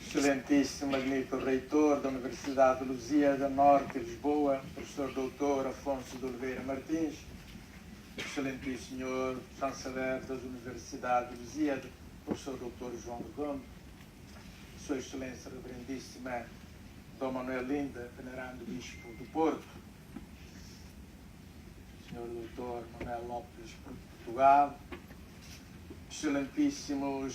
Excelentíssimo, magnífico reitor da Universidade de Lusíada, Norte de Lisboa, professor doutor Afonso de Oliveira Martins, excelentíssimo senhor chanceler das Universidades de Lusíada, professor doutor João Redondo, sua excelência reverendíssima Dom Manuel Linda, venerando bispo do Porto, senhor doutor Manuel Lopes Portugal, excelentíssimo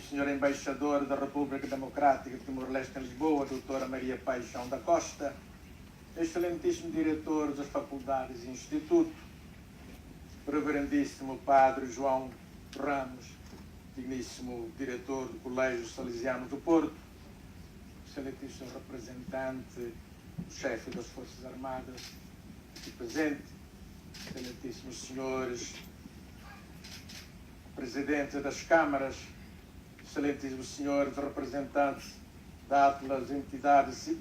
senhor embaixador da República Democrática de Timor-Leste em Lisboa, doutora Maria Paixão da Costa, excelentíssimo diretor das faculdades e instituto, reverendíssimo padre João Ramos, digníssimo diretor do Colégio Salesiano do Porto, excelentíssimo representante, chefe das Forças Armadas aqui presente, excelentíssimos senhores presidentes das câmaras, excelentíssimos senhores representantes das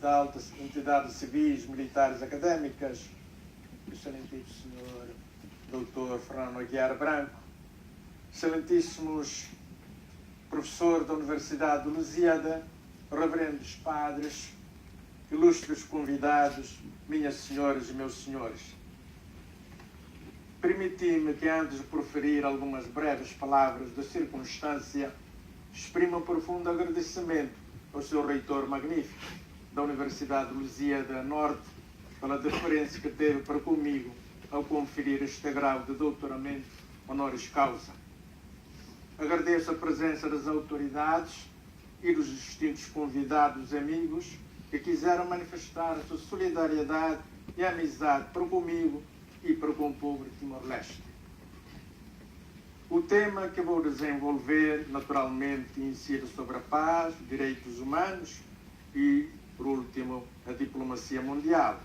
altas entidades civis, militares, académicas, excelentíssimo senhor doutor Fernando Aguiar Branco, excelentíssimos professor da Universidade de Lusíada, reverendos padres, ilustres convidados, minhas senhoras e meus senhores. Permiti-me que, antes de proferir algumas breves palavras de circunstância, exprima um profundo agradecimento ao seu reitor magnífico da Universidade de Lusíada Norte pela deferência que teve para comigo ao conferir este grau de doutoramento honoris causa. Agradeço a presença das autoridades e dos distintos convidados e amigos que quiseram manifestar a sua solidariedade e amizade para comigo e para com o povo de Timor-Leste. O tema que vou desenvolver, naturalmente, incide sobre a paz, direitos humanos e, por último, a diplomacia mundial.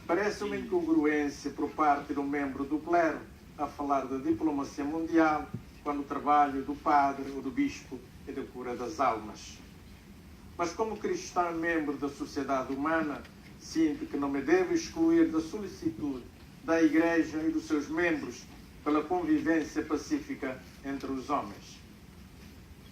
Parece uma incongruência por parte de um membro do clero a falar da diplomacia mundial quando o trabalho do padre ou do bispo é da cura das almas. Mas como cristão e membro da sociedade humana, sinto que não me devo excluir da solicitude da Igreja e dos seus membros pela convivência pacífica entre os homens.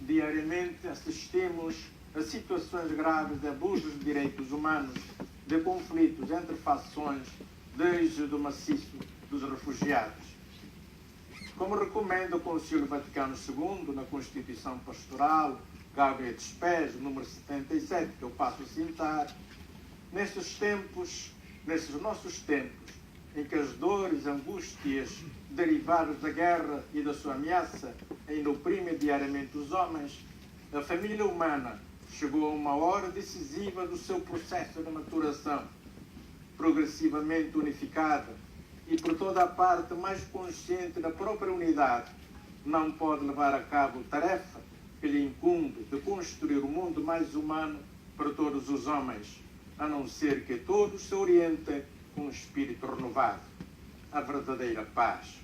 Diariamente assistimos a situações graves de abusos de direitos humanos, de conflitos entre facções, desde o maciço dos refugiados. Como recomenda o Concílio Vaticano II, na Constituição Pastoral, Gaudium et Spes, número 77, que eu passo a citar, nestes nossos tempos, em que as dores, angústias derivadas da guerra e da sua ameaça ainda oprimem diariamente os homens, a família humana chegou a uma hora decisiva do seu processo de maturação, progressivamente unificada e por toda a parte mais consciente da própria unidade, não pode levar a cabo a tarefa que lhe incumbe de construir um mundo mais humano para todos os homens, a não ser que todos se orientem com um espírito renovado, a verdadeira paz.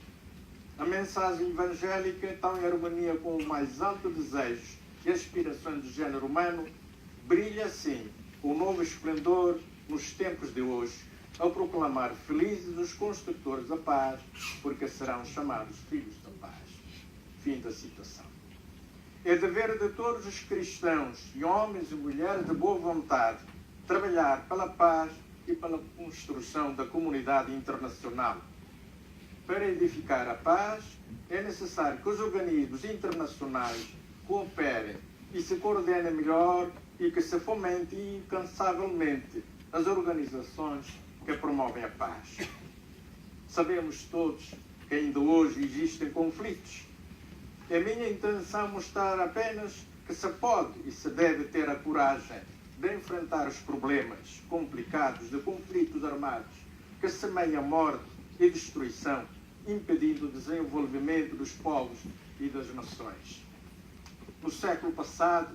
A mensagem evangélica, tão em harmonia com o mais alto desejo e aspirações do género humano, brilha assim com um novo esplendor nos tempos de hoje, ao proclamar felizes os construtores da paz, porque serão chamados filhos da paz. Fim da citação. É dever de todos os cristãos e homens e mulheres de boa vontade trabalhar pela paz e pela construção da comunidade internacional. Para edificar a paz, é necessário que os organismos internacionais cooperem e se coordenem melhor e que se fomentem incansavelmente as organizações que promovem a paz. Sabemos todos que ainda hoje existem conflitos. É minha intenção mostrar apenas que se pode e se deve ter a coragem de enfrentar os problemas complicados de conflitos armados que semeiam morte e destruição, impedindo o desenvolvimento dos povos e das nações. No século passado,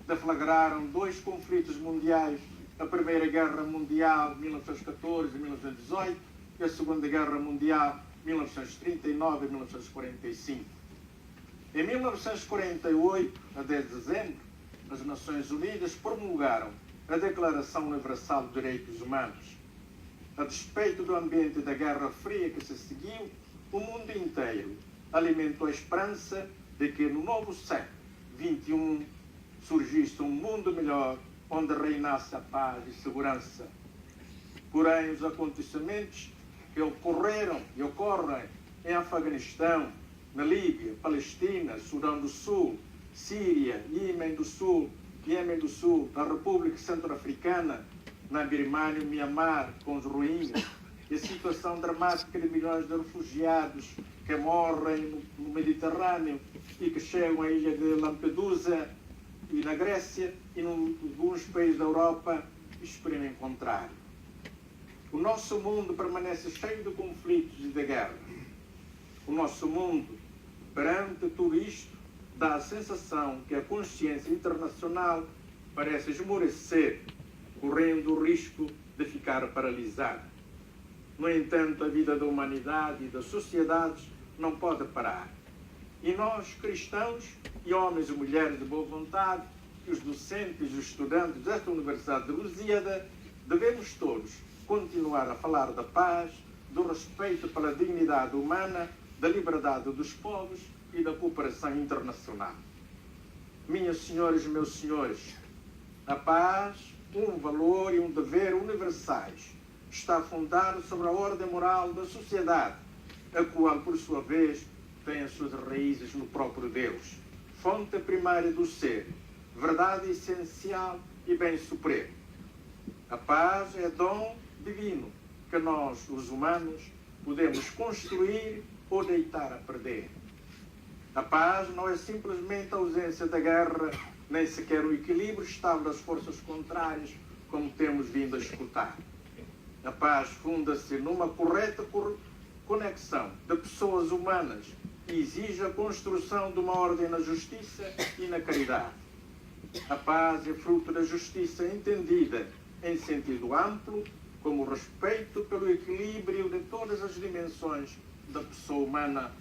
deflagraram dois conflitos mundiais, a Primeira Guerra Mundial, 1914 e 1918, e a Segunda Guerra Mundial, 1939 e 1945. Em 1948, a 10 de dezembro, as Nações Unidas promulgaram a Declaração Universal de Direitos Humanos. A despeito do ambiente da Guerra Fria que se seguiu, o mundo inteiro alimentou a esperança de que no novo século XXI surgisse um mundo melhor onde reinasse a paz e segurança. Porém, os acontecimentos que ocorreram e ocorrem em Afeganistão, na Líbia, Palestina, Sudão do Sul, Síria, Iêmen do Sul, na República Centro-Africana, na Birmânia e Mianmar, com os Rohingyas, e a situação dramática de milhões de refugiados que morrem no Mediterrâneo e que chegam à ilha de Lampedusa e na Grécia e em alguns países da Europa exprimem o contrário. O nosso mundo permanece cheio de conflitos e de guerra. O nosso mundo, perante tudo isto, dá a sensação que a consciência internacional parece esmorecer, correndo o risco de ficar paralisada. No entanto, a vida da humanidade e das sociedades não pode parar. E nós, cristãos e homens e mulheres de boa vontade, e os docentes e os estudantes desta Universidade de Lusíada, devemos todos continuar a falar da paz, do respeito pela dignidade humana, da liberdade dos povos e da cooperação internacional. Minhas senhoras e meus senhores, a paz, um valor e um dever universais, está fundado sobre a ordem moral da sociedade, a qual, por sua vez, tem as suas raízes no próprio Deus, fonte primária do ser, verdade essencial e bem supremo. A paz é dom divino que nós, os humanos, podemos construir ou deitar a perder. A paz não é simplesmente a ausência da guerra, nem sequer o equilíbrio estável das forças contrárias, como temos vindo a escutar. A paz funda-se numa correta conexão de pessoas humanas e exige a construção de uma ordem na justiça e na caridade. A paz é fruto da justiça entendida em sentido amplo, como o respeito pelo equilíbrio de todas as dimensões da pessoa humana.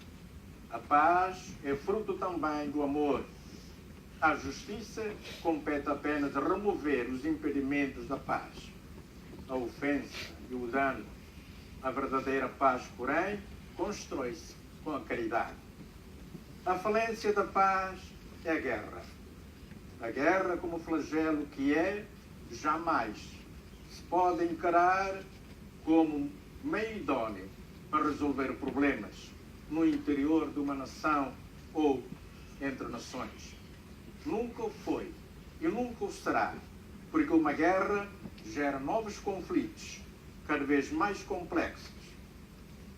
A paz é fruto também do amor. A justiça compete apenas remover os impedimentos da paz, a ofensa e o dano. A verdadeira paz, porém, constrói-se com a caridade. A falência da paz é a guerra. A guerra, como flagelo que é, jamais se pode encarar como meio idóneo para resolver problemas no interior de uma nação ou entre nações. Nunca o foi e nunca o será, porque uma guerra gera novos conflitos, cada vez mais complexos,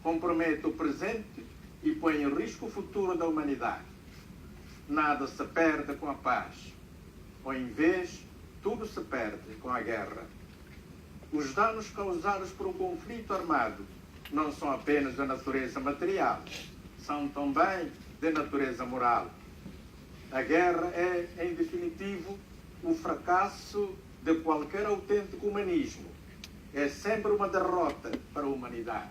compromete o presente e põe em risco o futuro da humanidade. Nada se perde com a paz. Ao invés, tudo se perde com a guerra. Os danos causados por um conflito armado não são apenas de natureza material, são também de natureza moral. A guerra é, em definitivo, o fracasso de qualquer autêntico humanismo. É sempre uma derrota para a humanidade.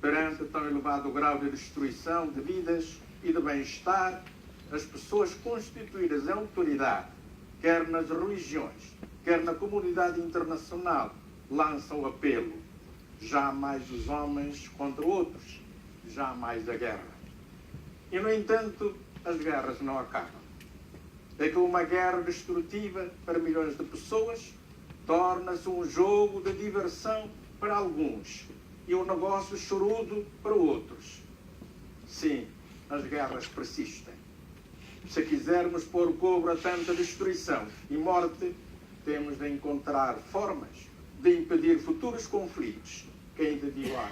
Perante tão elevado grau de destruição de vidas e de bem-estar, as pessoas constituídas em autoridade, quer nas religiões, quer na comunidade internacional, lançam o apelo: jamais os homens contra outros, jamais a guerra. E, no entanto, as guerras não acabam. É que uma guerra destrutiva para milhões de pessoas torna-se um jogo de diversão para alguns e um negócio chorudo para outros. Sim, as guerras persistem. Se quisermos pôr cobro a tanta destruição e morte, temos de encontrar formas de impedir futuros conflitos que ainda vigoram.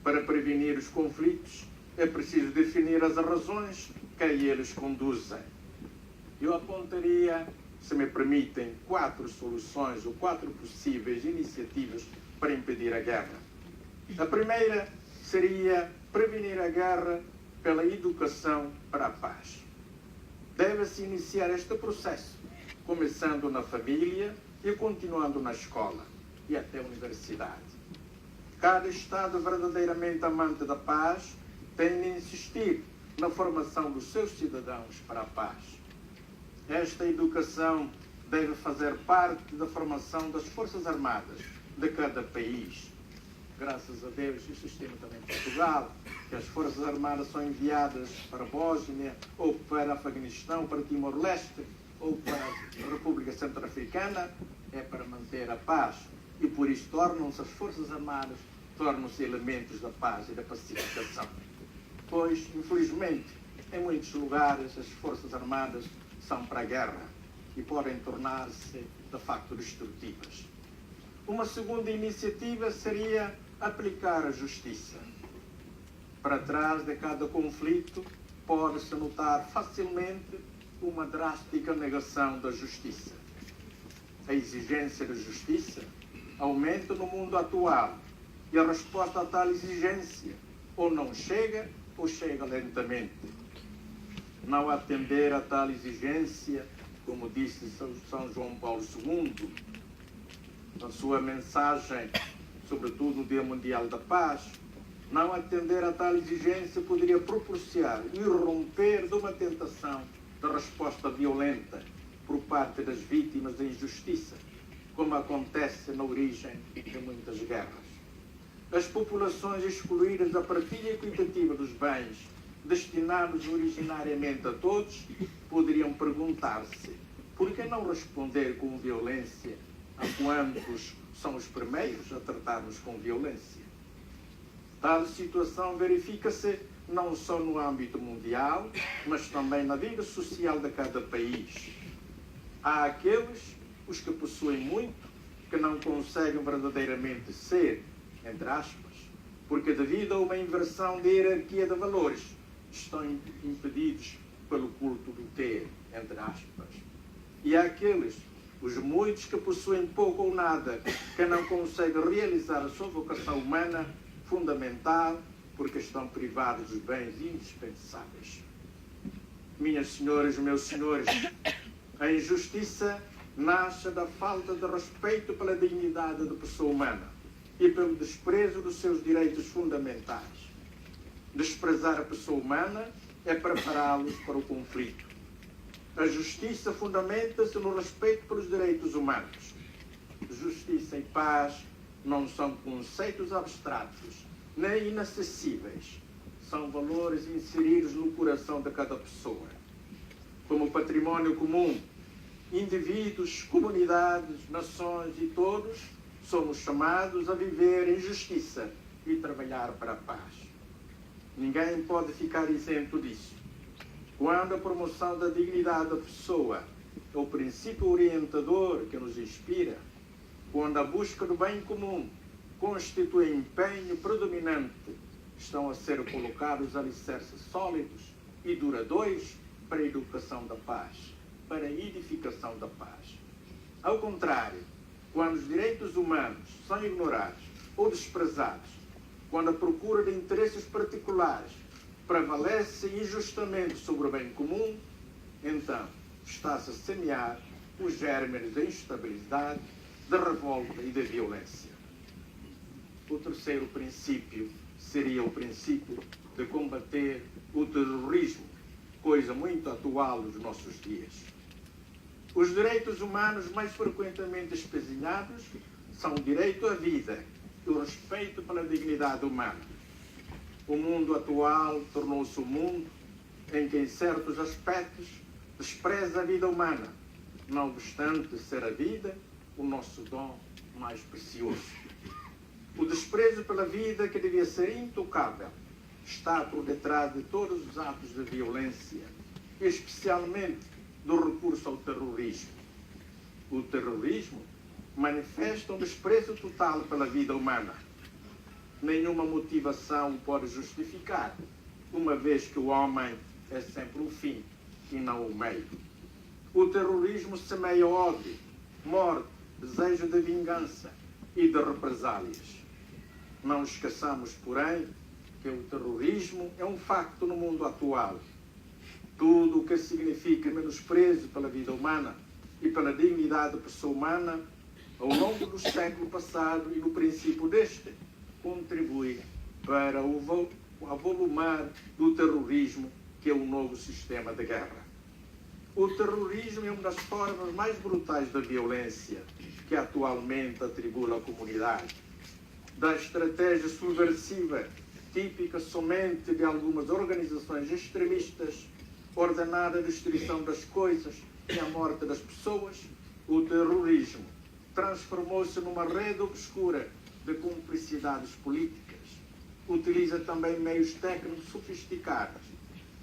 Para prevenir os conflitos, é preciso definir as razões que a eles conduzem. Eu apontaria, se me permitem, 4 soluções ou 4 possíveis iniciativas para impedir a guerra. A primeira seria prevenir a guerra pela educação para a paz. Deve-se iniciar este processo, começando na família e continuando na escola e até a universidade. Cada Estado verdadeiramente amante da paz tem de insistir na formação dos seus cidadãos para a paz. Esta educação deve fazer parte da formação das Forças Armadas de cada país. Graças a Deus, o sistema também em Portugal que as Forças Armadas são enviadas para a Bósnia, ou para Afeganistão, para Timor-Leste, ou para a República Centro-Africana, é para manter a paz. E por isso tornam-se as Forças Armadas, tornam-se elementos da paz e da pacificação. Pois, infelizmente, em muitos lugares as Forças Armadas são para a guerra e podem tornar-se, de facto, destrutivas. Uma segunda iniciativa seria aplicar a justiça. Para trás de cada conflito pode-se notar facilmente uma drástica negação da justiça. A exigência de justiça aumenta no mundo atual e a resposta a tal exigência ou não chega ou chega lentamente. Não atender a tal exigência, como disse São João Paulo II, na sua mensagem, sobretudo no Dia Mundial da Paz, não atender a tal exigência poderia propiciar e irromper de uma tentação de resposta violenta por parte das vítimas da injustiça, como acontece na origem de muitas guerras. As populações excluídas da partilha equitativa dos bens destinados originariamente a todos poderiam perguntar-se por que não responder com violência a quantos são os primeiros a tratar-nos com violência. Tal situação verifica-se não só no âmbito mundial, mas também na vida social de cada país. Há aqueles, os que possuem muito, que não conseguem verdadeiramente ser, entre aspas, porque devido a uma inversão de hierarquia de valores, estão impedidos pelo culto do ter, entre aspas. E há aqueles, os muitos que possuem pouco ou nada, que não conseguem realizar a sua vocação humana fundamental, porque estão privados dos bens indispensáveis. Minhas senhoras e meus senhores, a injustiça nasce da falta de respeito pela dignidade da pessoa humana e pelo desprezo dos seus direitos fundamentais. Desprezar a pessoa humana é prepará-los para o conflito. A justiça fundamenta-se no respeito pelos direitos humanos. Justiça e paz não são conceitos abstratos, nem inacessíveis. São valores inseridos no coração de cada pessoa. Como património comum, indivíduos, comunidades, nações e todos somos chamados a viver em justiça e trabalhar para a paz. Ninguém pode ficar isento disso. Quando a promoção da dignidade da pessoa é o princípio orientador que nos inspira, quando a busca do bem comum constitui empenho predominante, estão a ser colocados alicerces sólidos e duradouros para a educação da paz, para a edificação da paz. Ao contrário, quando os direitos humanos são ignorados ou desprezados, quando a procura de interesses particulares prevalece injustamente sobre o bem comum, então está-se a semear os germes da instabilidade, da revolta e da violência. O terceiro princípio seria o princípio de combater o terrorismo, coisa muito atual nos nossos dias. Os direitos humanos mais frequentemente espezinhados são o direito à vida e o respeito pela dignidade humana. O mundo atual tornou-se um mundo em que, em certos aspectos, despreza a vida humana, não obstante ser a vida o nosso dom mais precioso. O desprezo pela vida, que devia ser intocável, está por detrás de todos os atos de violência, e especialmente do recurso ao terrorismo. O terrorismo manifesta um desprezo total pela vida humana. Nenhuma motivação o pode justificar, uma vez que o homem é sempre o fim e não o meio. O terrorismo semeia ódio, morte, desejo de vingança e de represálias. Não esqueçamos, porém, que o terrorismo é um facto no mundo atual. Tudo o que significa menosprezo pela vida humana e pela dignidade da pessoa humana, ao longo do século passado e no princípio deste, contribui para o avolumar do terrorismo, que é um novo sistema de guerra. O terrorismo é uma das formas mais brutais da violência que atualmente atribui à comunidade. Da estratégia subversiva típica somente de algumas organizações extremistas, ordenada a destruição das coisas e a morte das pessoas, o terrorismo transformou-se numa rede obscura de cumplicidades políticas. Utiliza também meios técnicos sofisticados,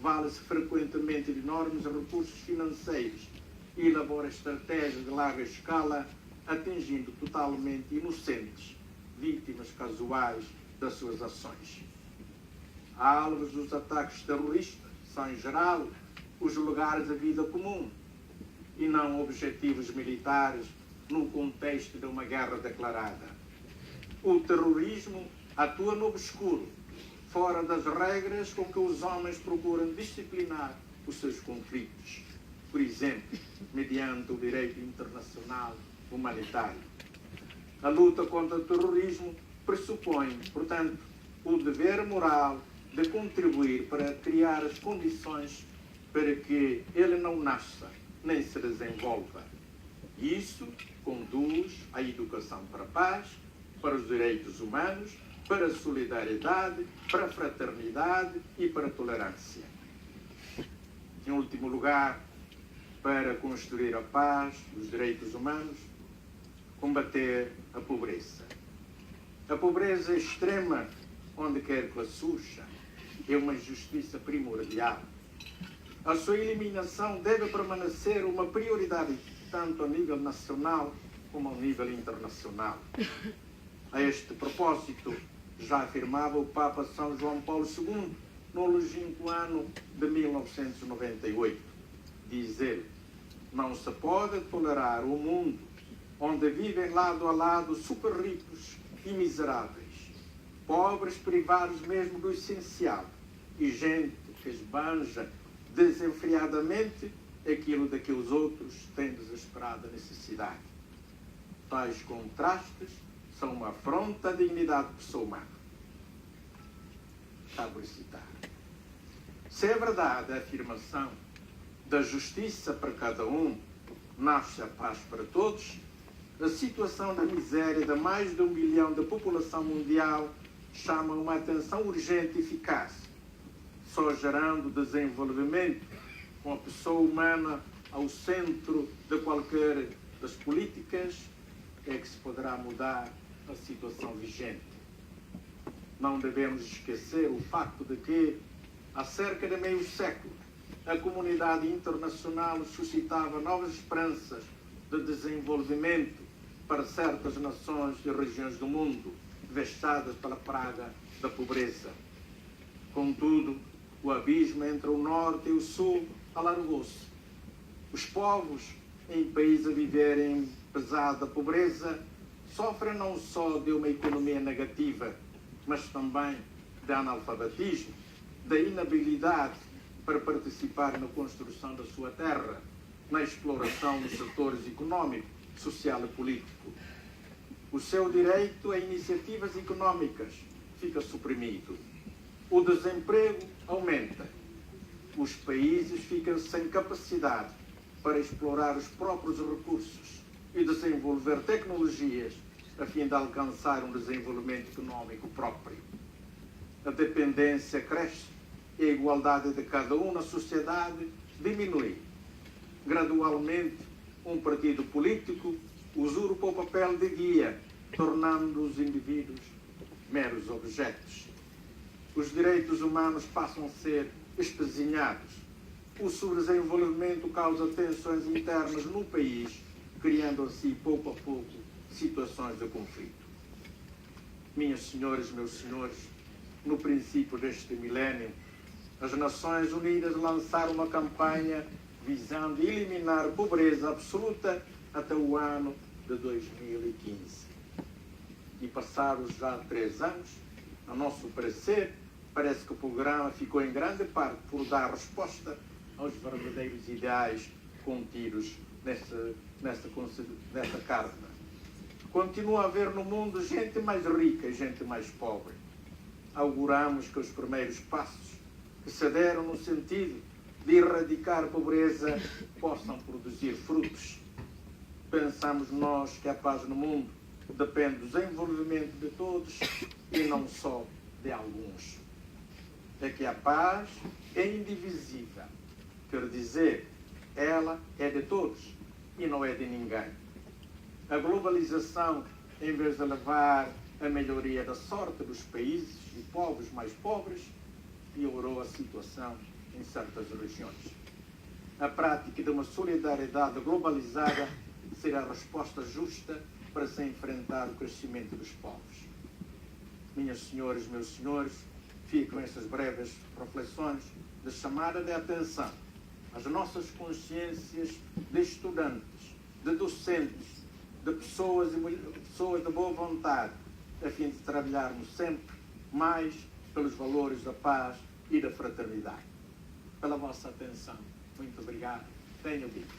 vale-se frequentemente de enormes recursos financeiros e elabora estratégias de larga escala, atingindo totalmente inocentes, vítimas casuais das suas ações. Alvos dos ataques terroristas são, em geral, os lugares da vida comum e não objetivos militares no contexto de uma guerra declarada. O terrorismo atua no obscuro, fora das regras com que os homens procuram disciplinar os seus conflitos, por exemplo, mediante o direito internacional humanitário. A luta contra o terrorismo pressupõe, portanto, o dever moral de contribuir para criar as condições para que ele não nasça nem se desenvolva. Isso conduz à educação para a paz, para os direitos humanos, para a solidariedade, para a fraternidade e para a tolerância. Em último lugar, para construir a paz, os direitos humanos, combater a pobreza. A pobreza extrema, onde quer que ela surja, é uma injustiça primordial. A sua eliminação deve permanecer uma prioridade tanto a nível nacional como ao nível internacional. A este propósito, já afirmava o Papa São João Paulo II no longínquo ano de 1998. Diz ele: não se pode tolerar um mundo onde vivem lado a lado super ricos e miseráveis, pobres privados mesmo do essencial e gente que esbanja desenfreadamente aquilo de que os outros têm desesperada necessidade. Tais contrastes são uma afronta à dignidade da pessoa humana. Está por citar. Se é verdade a afirmação da justiça para cada um, nasce a paz para todos, a situação da miséria de mais de 1 bilhão da população mundial chama uma atenção urgente e eficaz. Só gerando desenvolvimento, com a pessoa humana ao centro de qualquer das políticas, é que se poderá mudar a situação vigente. Não devemos esquecer o facto de que, há cerca de meio século, a comunidade internacional suscitava novas esperanças de desenvolvimento para certas nações e regiões do mundo vexadas pela praga da pobreza. Contudo, o abismo entre o norte e o sul alargou-se. Os povos em países a viverem pesada pobreza sofrem não só de uma economia negativa, mas também de analfabetismo, da inabilidade para participar na construção da sua terra, na exploração dos setores econômico, social e político. O seu direito a iniciativas económicas fica suprimido. O desemprego aumenta. Os países ficam sem capacidade para explorar os próprios recursos e desenvolver tecnologias a fim de alcançar um desenvolvimento econômico próprio. A dependência cresce e a igualdade de cada um na sociedade diminui. Gradualmente, um partido político usurpa o papel de guia, tornando os indivíduos meros objetos. Os direitos humanos passam a ser espezinhados. O subdesenvolvimento causa tensões internas no país, criando assim, pouco a pouco, situações de conflito. Minhas senhoras e meus senhores, no princípio deste milénio, as Nações Unidas lançaram uma campanha visando eliminar a pobreza absoluta até o ano de 2015. E passados já 3 anos, a nosso parecer, parece que o programa ficou em grande parte por dar resposta aos verdadeiros ideais contidos nessa carta. Continua a haver no mundo gente mais rica e gente mais pobre. Auguramos que os primeiros passos que se deram no sentido de erradicar a pobreza possam produzir frutos. Pensamos nós que a paz no mundo depende do desenvolvimento de todos e não só de alguns. É que a paz é indivisível. Quer dizer, ela é de todos e não é de ninguém. A globalização, em vez de levar a melhoria da sorte dos países e povos mais pobres, piorou a situação em certas regiões. A prática de uma solidariedade globalizada será a resposta justa para se enfrentar o crescimento dos povos. Minhas senhoras, meus senhores, ficam essas breves reflexões de chamada de atenção às nossas consciências de estudantes, de docentes, de pessoas de boa vontade, a fim de trabalharmos sempre mais pelos valores da paz e da fraternidade. Pela vossa atenção. Muito obrigado. Tenham dito.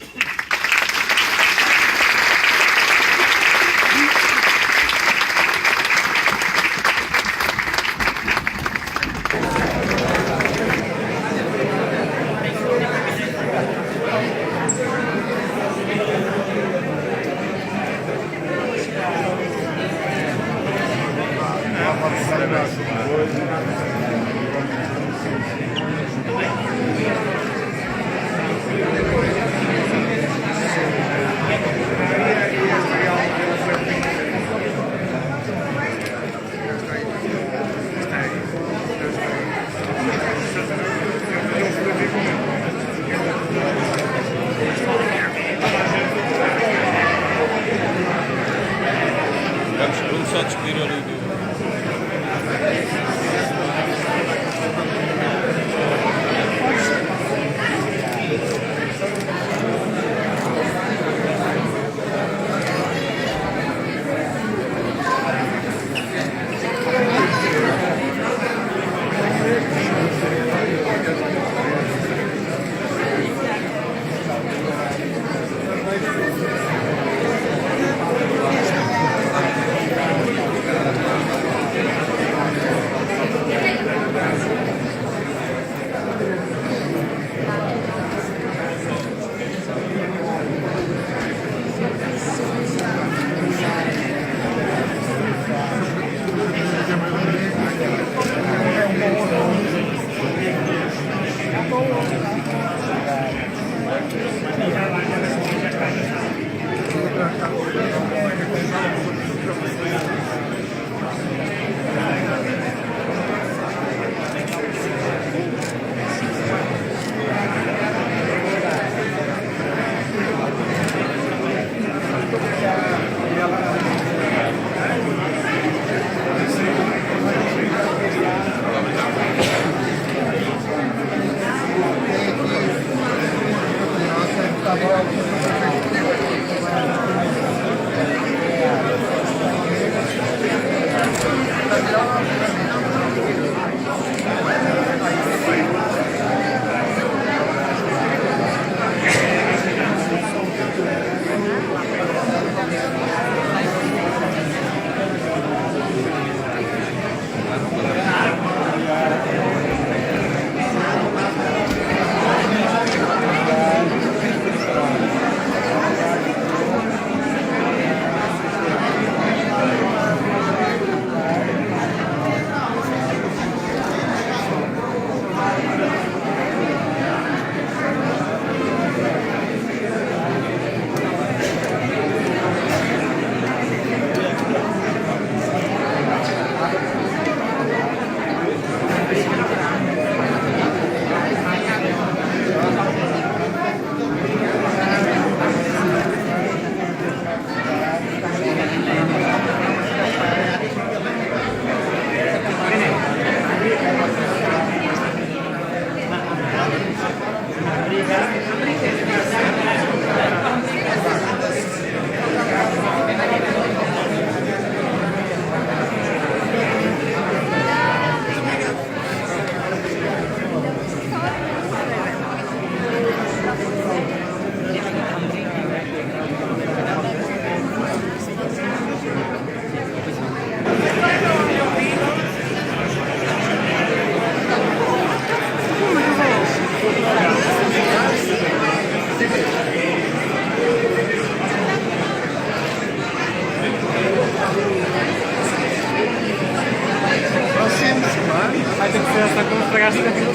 Obrigado.